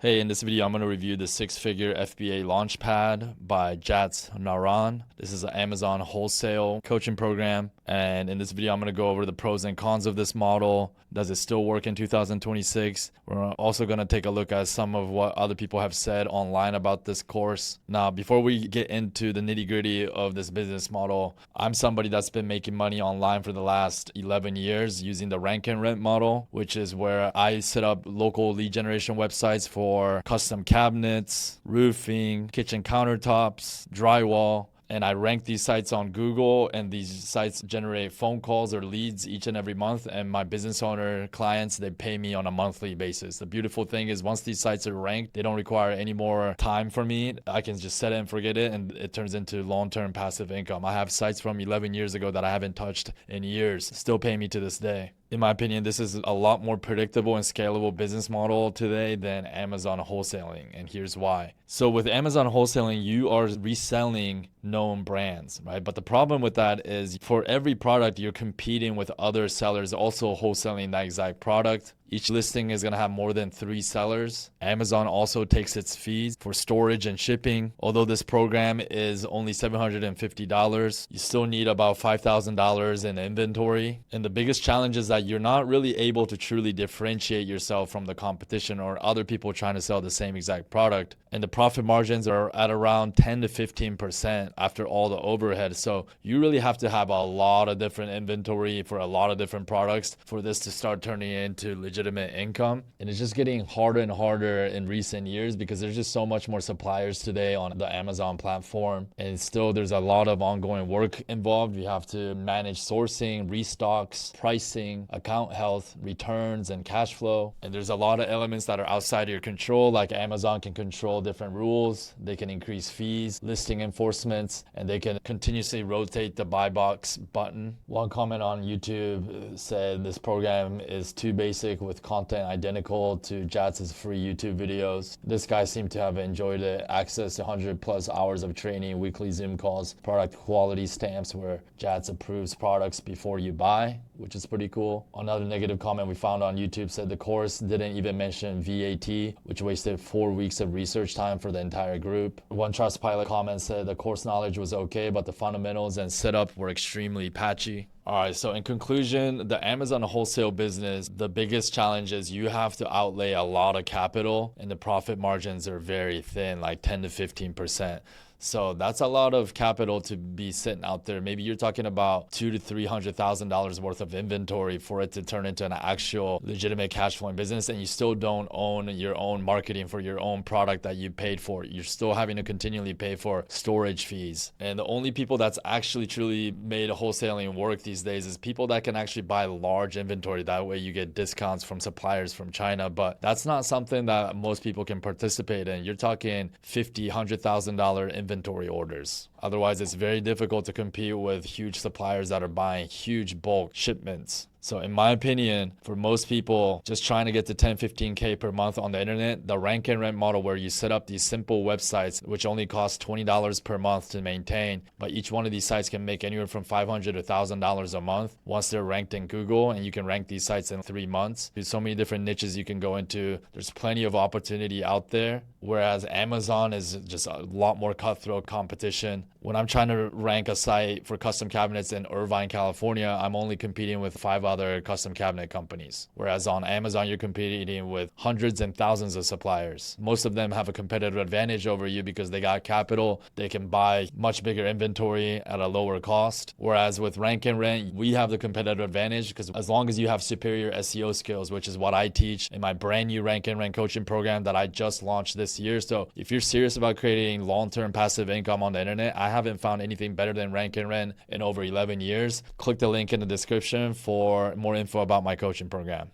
Hey, in this video, I'm going to review the Six Figure FBA Launchpad by Jatz Naran. This is an Amazon wholesale coaching program. And in this video, I'm going to go over the pros and cons of this model. Does it still work in 2026? We're also going to take a look at some of what other people have said online about this course. Now, before we get into the nitty-gritty of this business model, I'm somebody that's been making money online for the last 11 years using the rank and rent model, which is where I set up local lead generation websites for custom cabinets, roofing, kitchen countertops, drywall. And I rank these sites on Google, and these sites generate phone calls or leads each and every month. And my business owner clients, they pay me on a monthly basis. The beautiful thing is once these sites are ranked, they don't require any more time for me. I can just set it and forget it, and it turns into long-term passive income. I have sites from 11 years ago that I haven't touched in years, still pay me to this day. In my opinion, this is a lot more predictable and scalable business model today than Amazon wholesaling, and here's why. So with Amazon wholesaling, you are reselling known brands, right? But the problem with that is for every product, you're competing with other sellers also wholesaling that exact product. Each listing is going to have more than 3 sellers. Amazon also takes its fees for storage and shipping. Although this program is only $750, you still need about $5,000 in inventory. And the biggest challenge is that you're not really able to truly differentiate yourself from the competition or other people trying to sell the same exact product. And the profit margins are at around 10 to 15% after all the overhead. So you really have to have a lot of different inventory for a lot of different products for this to start turning into legitimate income. And it's just getting harder and harder in recent years because there's just so much more suppliers today on the Amazon platform. And still there's a lot of ongoing work involved. You have to manage sourcing, restocks, pricing, account health, returns, and cash flow. And there's a lot of elements that are outside of your control, like Amazon can control different rules. They can increase fees, listing enforcements, and they can continuously rotate the buy box button. One comment on YouTube said this program is too basic with content identical to Jatz's free YouTube videos. This guy seemed to have enjoyed it. Access to 100+ hours of training, weekly Zoom calls, product quality stamps where Jatz approves products before you buy, which is pretty cool. Another negative comment we found on YouTube said the course didn't even mention VAT, which wasted 4 weeks of research time for the entire group. One Trustpilot comment said the course knowledge was okay, but the fundamentals and setup were extremely patchy. All right, so in conclusion, the Amazon wholesale business, the biggest challenge is you have to outlay a lot of capital and the profit margins are very thin, like 10 to 15%. So that's a lot of capital to be sitting out there. Maybe you're talking about $200,000 to $300,000 worth of inventory for it to turn into an actual legitimate cash flowing business, and you still don't own your own marketing for your own product that you paid for. You're still having to continually pay for storage fees. And the only people that's actually truly made wholesaling work these days is people that can actually buy large inventory. That way you get discounts from suppliers from China, but that's not something that most people can participate in. You're talking $50,000, $100,000 inventory orders. Otherwise, it's very difficult to compete with huge suppliers that are buying huge bulk shipments. So in my opinion, for most people just trying to get to 10, 15K per month on the internet, the rank and rent model where you set up these simple websites, which only cost $20 per month to maintain, but each one of these sites can make anywhere from $500 to $1,000 a month once they're ranked in Google, and you can rank these sites in 3 months. There's so many different niches you can go into. There's plenty of opportunity out there, whereas Amazon is just a lot more cutthroat competition. When I'm trying to rank a site for custom cabinets in Irvine, California, I'm only competing with 5 other custom cabinet companies. Whereas on Amazon, you're competing with hundreds and thousands of suppliers. Most of them have a competitive advantage over you because they got capital. They can buy much bigger inventory at a lower cost. Whereas with rank and rent, we have the competitive advantage because as long as you have superior SEO skills, which is what I teach in my brand new rank and rent coaching program that I just launched this year. So if you're serious about creating long-term passive income on the internet, I haven't found anything better than rank and rent in over 11 years. Click the link in the description for more info about my coaching program.